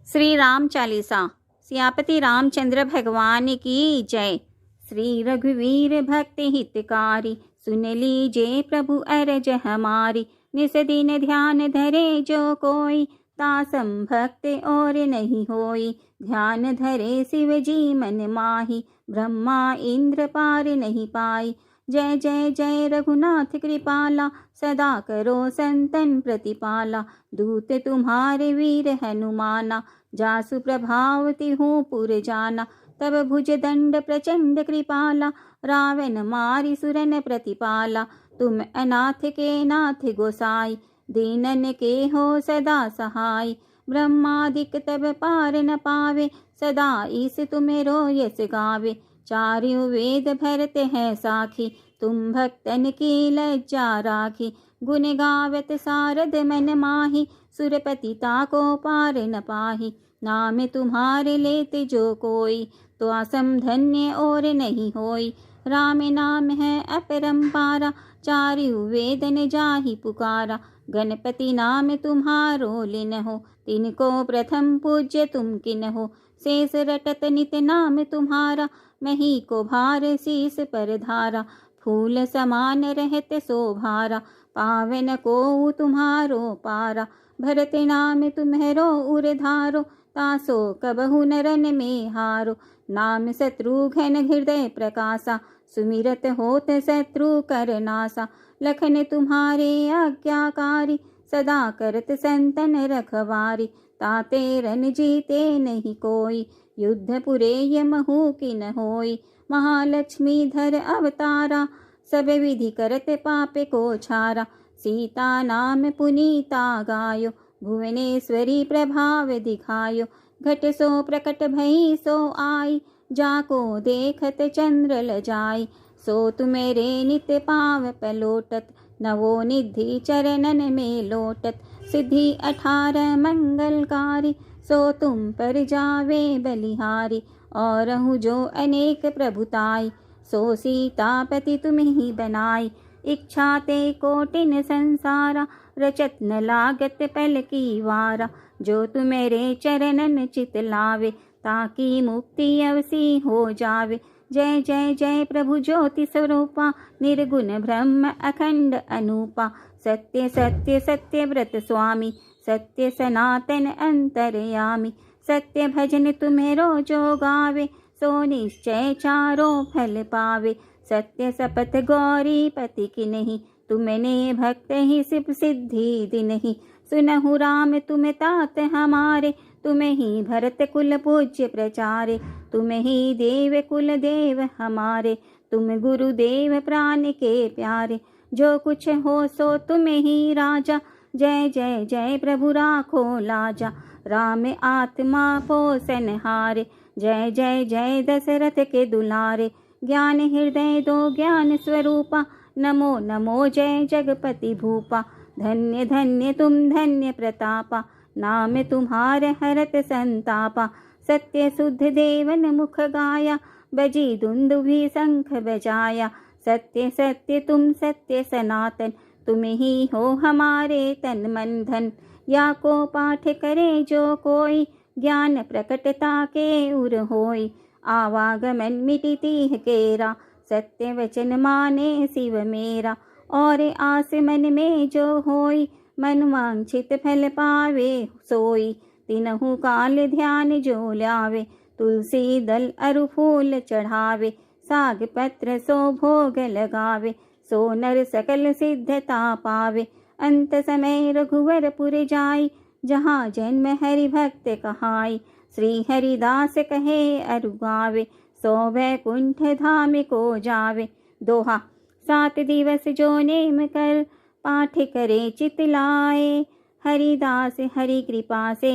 श्री राम चालीसा। सियापति रामचंद्र भगवान की जय। श्री रघुवीर भक्ति हितकारी, सुन लीजिए प्रभु अरज हमारी। निस दिन ध्यान धरे जो कोई, तासम भक्त और नहीं होई। ध्यान धरे शिव जी मन माही, ब्रह्मा इंद्र पार नहीं पाई। जय जय जय रघुनाथ कृपाला, सदा करो संतन प्रतिपाला। दूत तुम्हारे वीर हनुमाना, जासु प्रभावती हूँ पुर जाना। तब भुज दंड प्रचंड कृपाला, रावण मारी सुरन प्रतिपाला। तुम अनाथ के नाथ गोसाई, दीनन के हो सदा सहाय। ब्रह्मादिक तब पार न पावे, सदा ईस तुम्हें यस गावे। चारों वेद भरते हैं साखी, तुम भक्तन की लज्जा राखी। गुण गावत सारद मन माही, सुरपति ताको पार न पाही। नाम तुम्हारे लेते जो कोई, तो आसम धन्य और नहीं होई। राम नाम है अपरंपारा, चारु वेद न जाहि पुकारा। गणपति नाम तुम्हारो लिनहो, तिनको प्रथम पूज्य तुम किन्हो। शेष रटत नित नाम तुम्हारा, मही को भार शीस पर धारा। फूल समान रहत शोभारा, पावन को तुम्हारो पारा। भरत नाम तुम्हरो उरधारो, तासो कबहु नरन में हारो। नाम शत्रुघ्न हृदय प्रकाशा, सुमिरत होत शत्रु कर नासा। लखन तुम्हारे आज्ञाकारी, सदा करत संतन रखवारी। ताते रन जीते नहीं कोई, युद्ध पुरे यमहु किन होई। महालक्ष्मी धर अवतारा, सब विधि करत पापे को छारा। सीता नाम पुनीता गायो, भुवनेश्वरी प्रभाव दिखायो। घट सो प्रकट भई सो आई, जाको देखत चंद्र लजाई। सो तुम्हेरे नित पाव पलोटत, नवो निधि चरणन में लोटत। सिद्धि 18 मंगलकारी, सो तुम पर जावे बलिहारी। और जो अनेक प्रभुताई, सो सीतापति तुम ही बनाई। इच्छा ते कोटिन संसारा, रचत न लागत पल की वारा। जो तुम्हेरे चरणन चित लावे, ताकि मुक्ति अवसी हो जावे। जय जय जय प्रभु ज्योति स्वरूपा, निर्गुण ब्रह्म अखंड अनूपा। सत्य सत्य सत्य व्रत स्वामी, सत्य सनातन अंतरयामी। सत्य भजन तुम्हेरो जो गावे, सो निश्चय चारों फल पावे। सत्य सपथ गौरी पति की नहीं, तुमने भक्त ही सिप सिद्धि दिनहि। सुनहु राम तुम तात हमारे, तुम ही भरत कुल पूज्य प्रचारे। तुम ही देव कुल देव हमारे, तुम गुरुदेव प्राण के प्यारे। जो कुछ हो सो तुम ही राजा, जय जय जय प्रभु राखो लाजा। राम आत्मा पोषणहारे, जय जय जय दशरथ के दुलारे। ज्ञान हृदय दो ज्ञान स्वरूपा, नमो नमो जय जगपति भूपा। धन्य धन्य तुम धन्य प्रतापा, नाम तुम्हारे हरत संतापा। सत्य शुद्ध देवन मुख गाया, बजी दुंदुभि शंख बजाया। सत्य सत्य तुम सत्य सनातन, तुम ही हो हमारे तन मन धन। या को पाठ करे जो कोई, ज्ञान प्रकटता के उर होई। आवागमन मिटिति केरा, सत्य वचन माने शिव मेरा। और आस मन में जो होई, मन वांछित फल पावे सोई। तिनहु काल ध्यान जो ल्यावे, तुलसी दल अरु फूल चढ़ावे। साग पत्र सो भोग लगावे, सो नर सकल सिद्धता पावे। अंत समय रघुवर पुर जाई, जहाँ जन्म हरि भक्त कहाई। श्री हरिदास कहे अरु गावे, सो वैकुंठ धाम को जावे। दोहा। 7 दिवस जो नेम कर, पाठ करे चित लाए। हरिदास हरि कृपा से,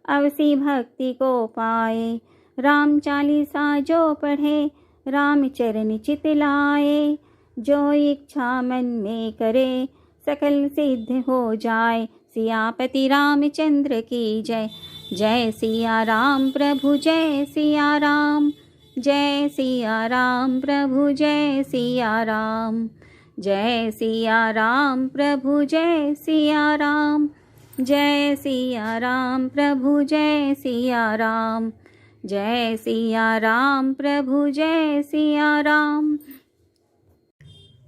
अवसी भक्ति को पाए। राम चालीसा जो पढ़े, राम चरण चित लाए। जो इच्छा मन में करे, सकल सिद्ध हो जाए। सियापति रामचंद्र की जय। जय सिया राम प्रभु जय सिया राम। जय सिया राम प्रभु जय सिया राम। जय सिया राम प्रभु जय सिया राम। जय सिया राम प्रभु जय सिया राम, जय सिया राम प्रभु जय सिया राम।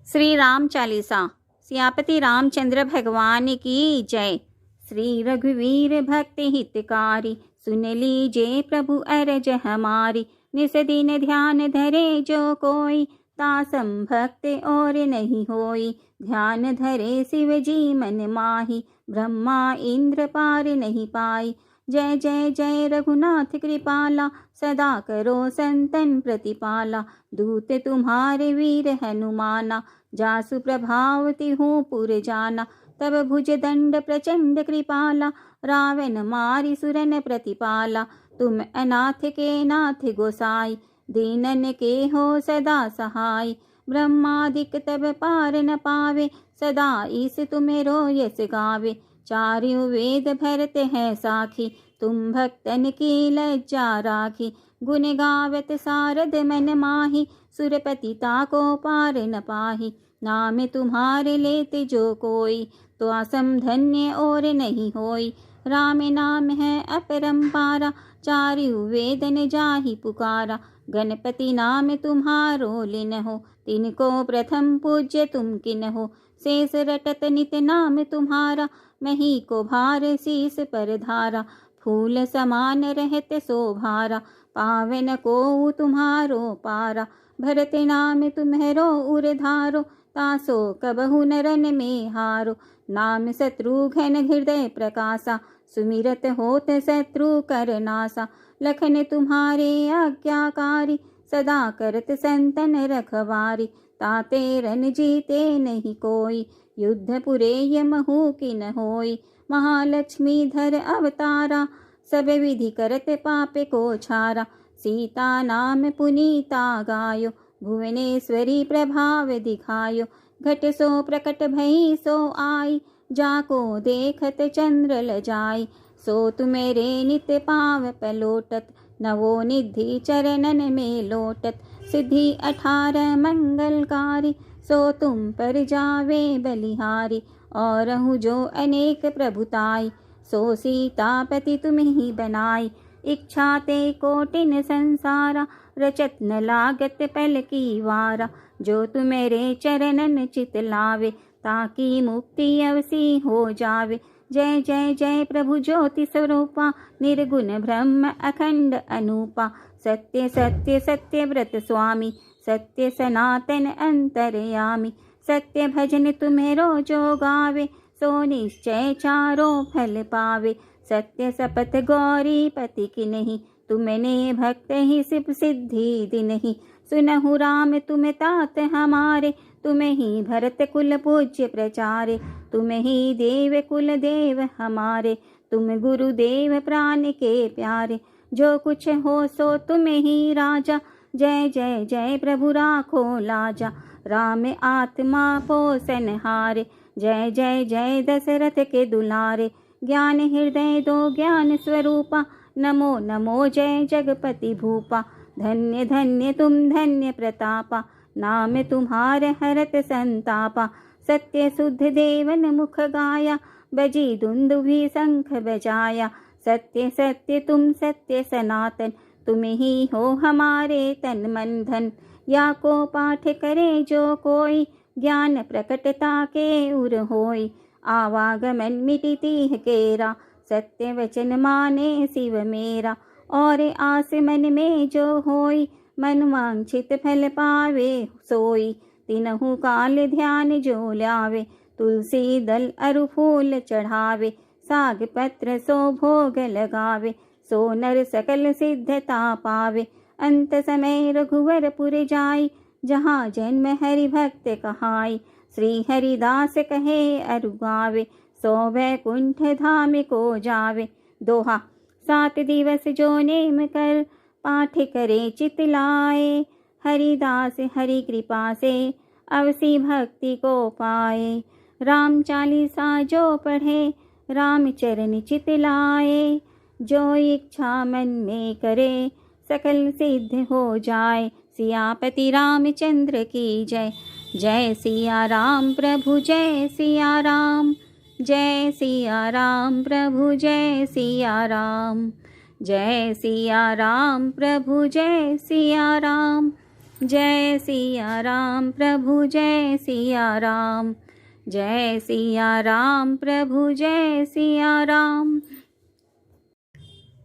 श्री राम चालीसा। सियापति रामचंद्र भगवान की जय। श्री रघुवीर भक्ति हितकारी, सुन लीजिए प्रभु अरज हमारी। निस दिन ध्यान धरे जो कोई, तासम भक्त और नहीं होई। ध्यान धरे शिव जी मन माही, ब्रह्मा इंद्र पार नहीं पाई। जय जय जय रघुनाथ कृपाला, सदा करो संतन प्रतिपाला। दूत तुम्हारे वीर हनुमाना, जासु प्रभावती हूँ पुर जाना। तब भुज दंड प्रचंड कृपाला, रावण मारी सुरन प्रतिपाला। तुम अनाथ के नाथ गोसाई, दीनन के हो सदा सहाय। ब्रह्मादिक तब पार न पावे, सदा ईस तुम्हें यस गावे। चारों वेद भरत है साखी, तुम भक्तन की लज्जा राखी। गुण गावत सारद मन माही, सुरपति ताको पार न पाही। नाम तुम्हारे लेते जो कोई, तो असम धन्य और नहीं होई। राम नाम है अपरंपारा, चारु वेदन जाहि पुकारा। गणपति नाम तुम्हारो लिनहो, तिनको प्रथम पूज्य तुम किन्हो। शेष रटत नित नाम तुम्हारा, मही को भार शीस पर धारा। फूल समान रहत शोभारा, पावन को तुम्हारो पारा। भरत नाम तुम्हरो उरधारो, तासो कबहु नरन में हारो। नाम शत्रुघ्न हृदय प्रकाशा, सुमिरत होत शत्रु कर नासा। लखन तुम्हारे आज्ञाकारी, सदा करत संतन रखवारी। ताते रन जीते नहीं कोई, युद्ध पुरे यमहु किन होई। महालक्ष्मी धर अवतारा, सब विधि करत पाप को छारा। सीता नाम पुनीता गायो, भुवनेश्वरी प्रभाव दिखायो। घट सो प्रकट भई सो आई, जाको देखत चंद्र लजाई। सो तुम्हेरे नित पाव पलोटत, नवो निधि चरणन में लोटत। सिद्धि 18 मंगलकारी, सो तुम पर जावे बलिहारी। और जो अनेक प्रभुताई, सो सीतापति तुम ही बनाई। इच्छा ते कोटिन संसारा, रचत न लागत पल की वारा। जो तुम्हेरे चरणन चित लावे, ताकि मुक्ति अवसी हो जावे। जय जय जय प्रभु ज्योति स्वरूपा, निर्गुण ब्रह्म अखंड अनूपा। सत्य सत्य सत्य व्रत स्वामी, सत्य सनातन अंतरयामी। सत्य भजन तुम्हेरो जो गावे, सो निश्चय चारों फल पावे। सत्य सपथ गौरी पति की नहीं, तुमने भक्त ही सिप सिद्धि दिनहि। सुनहु राम तुम तात हमारे, तुम ही भरत कुल पूज्य प्रचारे। तुम ही देव कुल देव हमारे, तुम गुरुदेव प्राण के प्यारे। जो कुछ हो सो तुम ही राजा, जय जय जय प्रभु राखो लाजा। राम आत्मा पोषण हारे, जय जय जय दशरथ के दुलारे। ज्ञान हृदय दो ज्ञान स्वरूपा, नमो नमो जय जगपति भूपा। धन्य धन्य तुम धन्य प्रतापा, नाम तुम्हार हरत संतापा। सत्य शुद्ध देवन मुख गाया, बजी दुंदुभि शंख बजाया। सत्य सत्य तुम सत्य सनातन, तुम ही हो हमारे तन मन धन। या को पाठ करे जो कोई, ज्ञान प्रकटता के उर होई। आवागमन मिटिति केरा, सत्य वचन माने शिव मेरा। और आस मन में जो होई, मन वांछित फल पावे सोई। तीनहु काल ध्यान जो ल्यावे, तुलसी दल अरु फूल चढ़ावे। साग पत्र सो भोग लगावे, सो नर सकल सिद्धता पावे। अंत समय रघुवर पुर जाई, जहाँ जन्म हरि भक्त कहाई। श्री हरिदास कहे अरु गावे, सो वैकुंठ धाम को जावे। दोहा। 7 दिवस जो नेम कर, पाठ करे चित लाए। हरिदास हरि कृपा से, अवसी भक्ति को पाए। राम चालीसा जो पढ़े, राम चरण चित लाए। जो इच्छा मन में करे, सकल सिद्ध हो जाए। सियापति रामचंद्र की जय। जय सिया राम प्रभु जय सिया राम, जय सिया राम प्रभु जय सिया राम। जय सिया राम प्रभु जय सिया राम। जय सिया राम प्रभु जय सिया राम। जय सिया राम प्रभु जय सिया राम।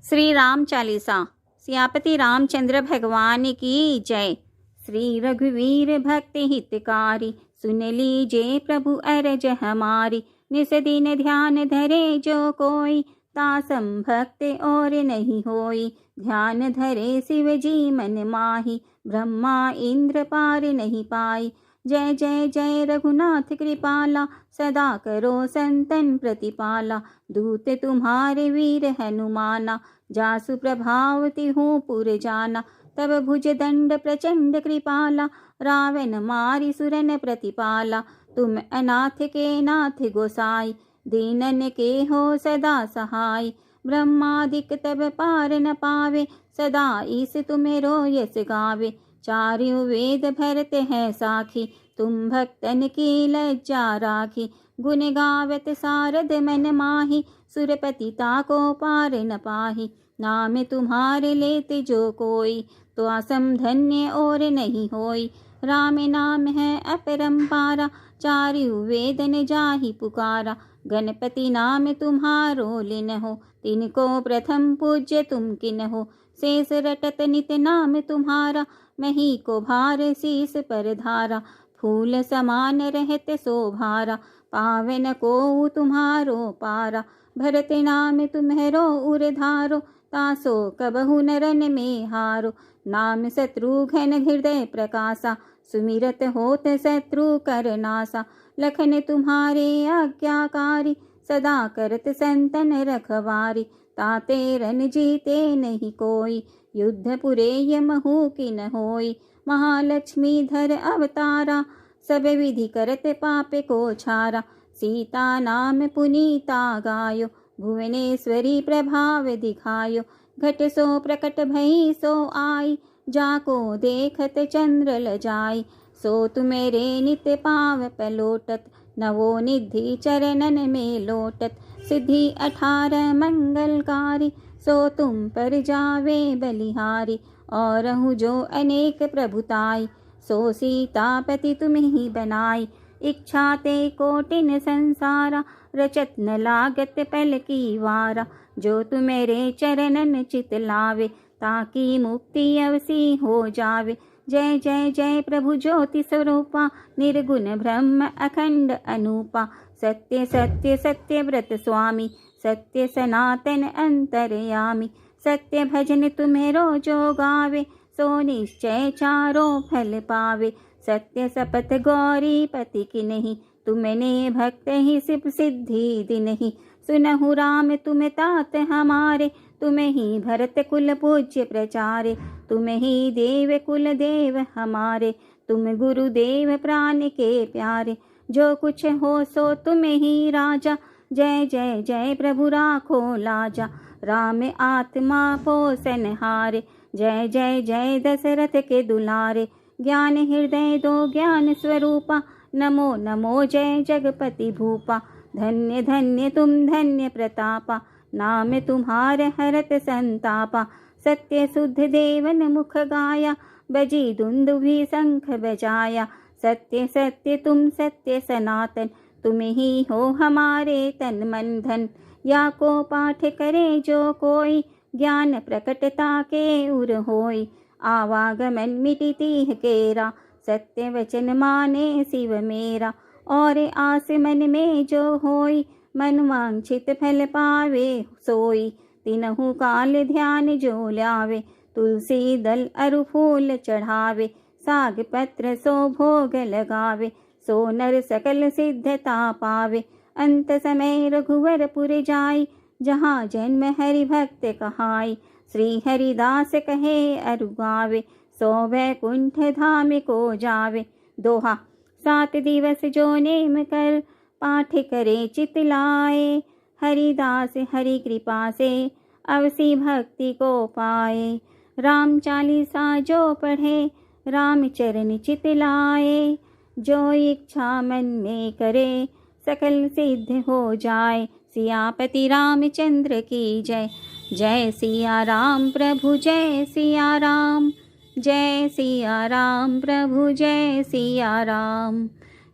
श्री राम चालीसा। सियापति रामचंद्र भगवान की जय। श्री रघुवीर भक्ति हितकारी, सुन लीजिए प्रभु अरज हमारी। निस दिन ध्यान धरे जो कोई, तासम भक्त और नहीं होई। ध्यान धरे शिव जी मन माही, ब्रह्मा इंद्र पार नहीं पाई। जय जय जय रघुनाथ कृपाला, सदा करो संतन प्रतिपाला। दूत तुम्हारे वीर हनुमाना, जासु प्रभावती हूँ पुर जाना। तब भुज दंड प्रचंड कृपाला, रावण मारी सुरन प्रतिपाला। तुम अनाथ के नाथ गोसाई, दीनन के हो सदा सहाय। ब्रह्मादिक तब पार न पावे, सदा ईस तुम्हें यस गावे। चारों वेद भरते हैं साखी, तुम भक्तन की लज्जा राखी। गुण गावत सारद मन माही, सुरपति ताको पार न पाही। नाम तुम्हारे लेते जो कोई, तो असम धन्य और नहीं होई। राम नाम है अपरंपारा, चारों वेदन जाहि पुकारा। गणपति नाम तुम्हारो लिनहो, तिनको प्रथम पूज्य तुम किन्हो। शेष रटत नित नाम तुम्हारा, मही को भार शीस पर धारा। फूल समान रहत शोभारा, पावन को तुम्हारो पारा। भरत नाम तुम्हरो उरधारो, तासो कबहु नरन में हारो। नाम शत्रुघ्न हृदय प्रकाशा, सुमिरत होत शत्रु कर नासा। लखन तुम्हारे आज्ञाकारी, सदा करत संतन रखवारी। ताते रन जीते नहीं कोई, युद्ध पुरे यमहु किन होई। महालक्ष्मी धर अवतारा, सब विधि करत पाप को छारा। सीता नाम पुनीता गायो, भुवनेश्वरी प्रभाव दिखायो। घट सो प्रकट भई सो आई, जाको देखत चंद्र लजाई। सो तुम्हेरे नित पाव पलोटत, नवो निधि चरणन में लोटत। सिद्धि 18 मंगलकारी, सो तुम पर जावे बलिहारी। और हूँ जो अनेक प्रभुताई, सो सीतापति तुम ही बनाई। इच्छा ते कोटिन संसारा, रचत न लागत पल की वारा। जो तुम्हेरे चरणन चित लावे, ताकि मुक्ति अवसी हो जावे। जय जय जय प्रभु ज्योति स्वरूपा, निर्गुण ब्रह्म अखंड अनूपा। सत्य सत्य सत्य व्रत स्वामी, सत्य सनातन अंतरयामी। सत्य भजन तुम्हेरो जो गावे, सो निश्चय चारों फल पावे। सत्य सपथ गौरी पति की नहीं, तुमने भक्त ही सिद्धि दिनहि। सुनहु राम तुम तात हमारे, तुम ही भरत कुल पूज्य प्रचारे। तुम ही देव कुल देव हमारे, तुम गुरुदेव प्राण के प्यारे। जो कुछ हो सो तुम ही राजा, जय जय जय प्रभु राखो लाजा। राम आत्मा पोषण हारे, जय जय जय दशरथ के दुलारे। ज्ञान हृदय दो ज्ञान स्वरूपा, नमो नमो जय जगपति भूपा। धन्य धन्य तुम धन्य प्रतापा, नाम तुम्हारे हरत संतापा। सत्य शुद्ध देवन मुख गाया, बजी दुंदुभि शंख बजाया। सत्य सत्य तुम सत्य सनातन, तुम ही हो हमारे तन मन धन। या को पाठ करे जो कोई, ज्ञान प्रकटता के उर होई। आवागमन मिटिति केरा, सत्य वचन माने शिव मेरा। और आस मन में जो होई, मन वांछित फल पावे सोई। तिनहु काल ध्यान जो लावे, तुलसी दल अरु फूल चढ़ावे। साग पत्र सो भोग लगावे, सो नर सकल सिद्धता पावे। अंत समय रघुवर पुर जाई, जहाँ जन्म हरि भक्त कहाई। श्री हरिदास कहे अरु गावे, सो वैकुंठ धाम को जावे। दोहा। 7 दिवस जो नेम कर, पाठ करे चित लाए। हरिदास हरि कृपा से, अवसी भक्ति को पाए। राम चालीसा जो पढ़े, राम चरण चित लाए। जो इच्छा मन में करे, सकल सिद्ध हो जाए। सियापति रामचंद्र की जय। जय सिया राम प्रभु जय सिया राम। जय सिया राम प्रभु जय सिया राम।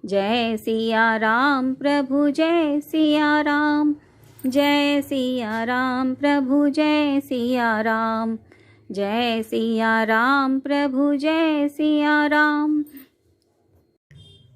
जय सिया राम प्रभु जय सिया राम। जय सिया राम प्रभु जय सिया राम। जय सिया राम प्रभु जय सिया राम।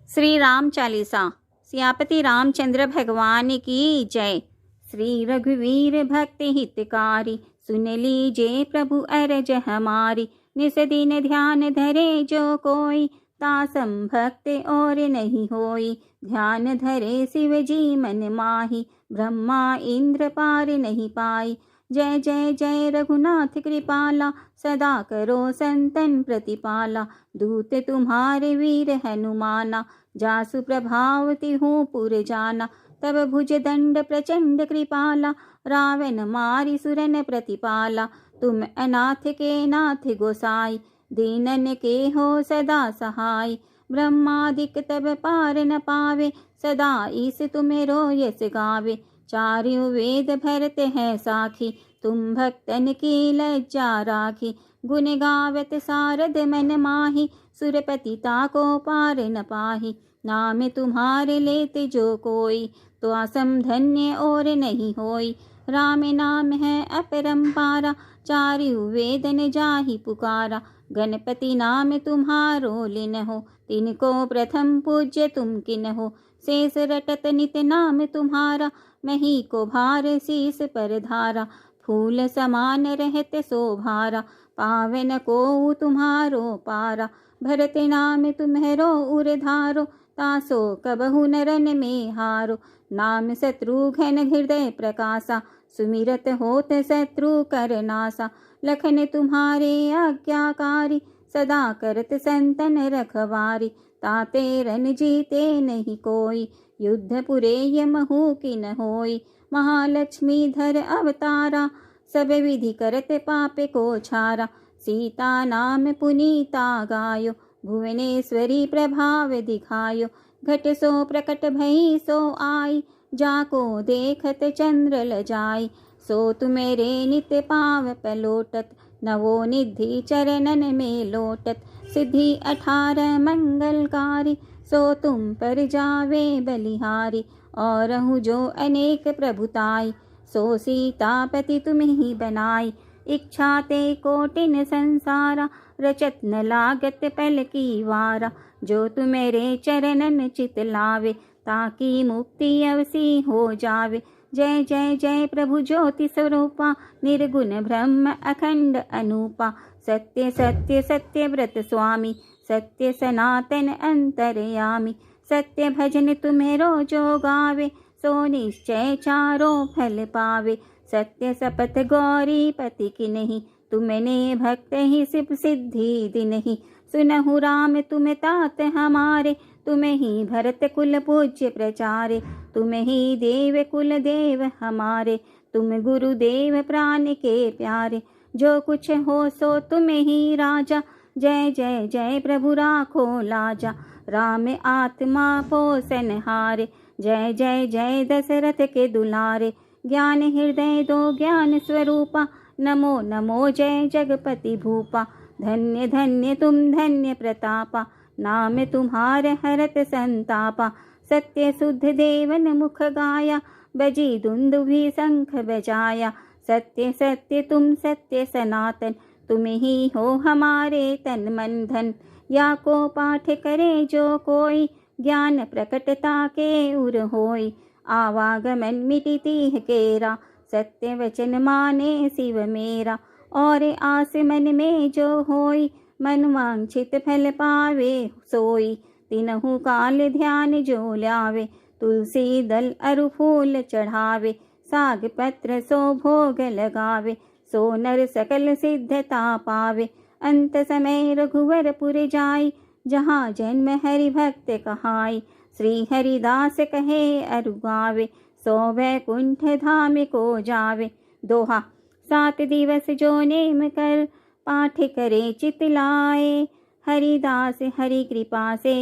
श्री राम चालीसा। सियापति रामचंद्र भगवान की जय। श्री रघुवीर भक्ति हितकारी, सुन लीजिए प्रभु अरज हमारी। निस दिन ध्यान धरे जो कोई, तासम भक्त और नहीं होई। ध्यान धरे शिव जी मन माही, ब्रह्मा इंद्र पार नहीं पाई। जय जय जय रघुनाथ कृपाला, सदा करो संतन प्रतिपाला। दूत तुम्हारे वीर हनुमाना, जासु प्रभावती हूँ पुर जाना। तब भुज दंड प्रचंड कृपाला, रावण मारी सुरन प्रतिपाला। तुम अनाथ के नाथ गोसाई, दीनन के हो सदा सहाय। ब्रह्मादिक तब पार न पावे, सदा ईस तुम्हें यस गावे। चारों वेद भरते हैं साखी, तुम भक्तन की लज्जा राखी। गुण गावत सारद मन माही, सुरपति ताको पार न पाही। नाम तुम्हारे लेते जो कोई, तो असम धन्य और नहीं होई। राम नाम है अपरंपारा, चारों वेदन जाहि पुकारा। गणपति नाम तुम्हारो लिनहो, तिनको प्रथम पूज्य तुम किन्हो। शेष रटत नित नाम तुम्हारा, मही को भार शीस पर धारा। फूल समान रहते शोभारा, पावन को तुम्हारो पारा। भरत नाम तुम्हरो उरधारो, तासो कबहु नरन में हारो। नाम शत्रुघ्न हृदय प्रकाशा, सुमिरत होत शत्रु कर नासा। लखन तुम्हारे आज्ञाकारी, सदा करत संतन रखवारी। ताते रन जीते नहीं कोई, युद्ध पुरे यमहु की न होई। महालक्ष्मी धर अवतारा, सब विधि करत पापे को छारा। सीता नाम पुनीता गायो, भुवनेश्वरी प्रभाव दिखायो। घट सो प्रकट भई सो आई, जाको देखत चंद्र लजाई। सो तुम्हेरे नित पाव पलोटत, नवो निधि चरणन में लोटत। सिद्धि 18 मंगलकारी, सो तुम पर जावे बलिहारी। और हूँ जो अनेक प्रभुताई, सो सीतापति तुम ही बनाई। इच्छा ते कोटिन संसारा, रचत न लागत पल की वारा। जो तुम्हेरे चरणन चित लावे, ताकि मुक्ति अवसी हो जावे। जय जय जय प्रभु ज्योति स्वरूपा, निर्गुण ब्रह्म अखंड अनूपा। सत्य सत्य सत्य व्रत स्वामी, सत्य सनातन अंतरयामी। सत्य भजन तुम्हेरो जो गावे, सो निश्चय चारों फल पावे। सत्य सपथ गौरी पति की नहीं, तुमने भक्त ही सिप सिद्धि दिनहि। सुनहु राम तुम तात हमारे, तुम ही भरत कुल पूज्य प्रचारे। तुम ही देव कुल देव हमारे, तुम गुरुदेव प्राण के प्यारे। जो कुछ हो सो तुम ही राजा, जय जय जय प्रभु राखो लाजा। राम आत्मा पोषणहारे, जय जय जय दशरथ के दुलारे। ज्ञान हृदय दो ज्ञान स्वरूपा, नमो नमो जय जगपति भूपा। धन्य धन्य तुम धन्य प्रतापा, नाम तुम्हारे हरत संतापा। सत्य शुद्ध देवन मुख गाया, बजी दुंदुभि शंख बजाया। सत्य सत्य तुम सत्य सनातन, तुम ही हो हमारे तन मन धन। या को पाठ करे जो कोई, ज्ञान प्रकटता के उर होई। आवागमन मिटिति केरा, सत्य वचन माने शिव मेरा। और आस मन में जो होई, मन वांछित फल पावे सोई। तीनहु काल ध्यान जो ल्यावे, तुलसी दल अरु फूल चढ़ावे। साग पत्र सो भोग लगावे, सो नर सकल सिद्धता पावे। अंत समय रघुवर पुर जाई, जहाँ जन्म हरि भक्त कहाई। श्री हरिदास कहे अरु गावे, सो वैकुंठ धाम को जावे। दोहा। 7 दिवस जो नेम कर, पाठ करे चित लाए। हरिदास हरि कृपा से,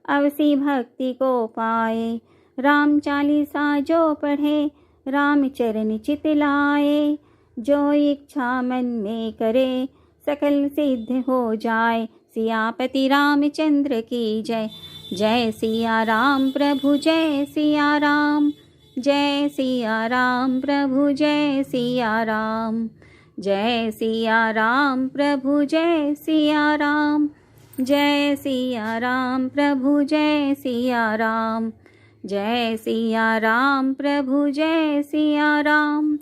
अवसी भक्ति को पाए। राम चालीसा जो पढ़े, राम चरण चित लाए। जो इच्छा मन में करे, सकल सिद्ध हो जाए। सियापति रामचंद्र की जय। जय सिया राम प्रभु जय सिया राम। जय सिया राम प्रभु जय सिया राम। जय सिया राम प्रभु जय सिया राम। जय सिया राम प्रभु जय सिया राम। जय सिया राम प्रभु जय सिया राम।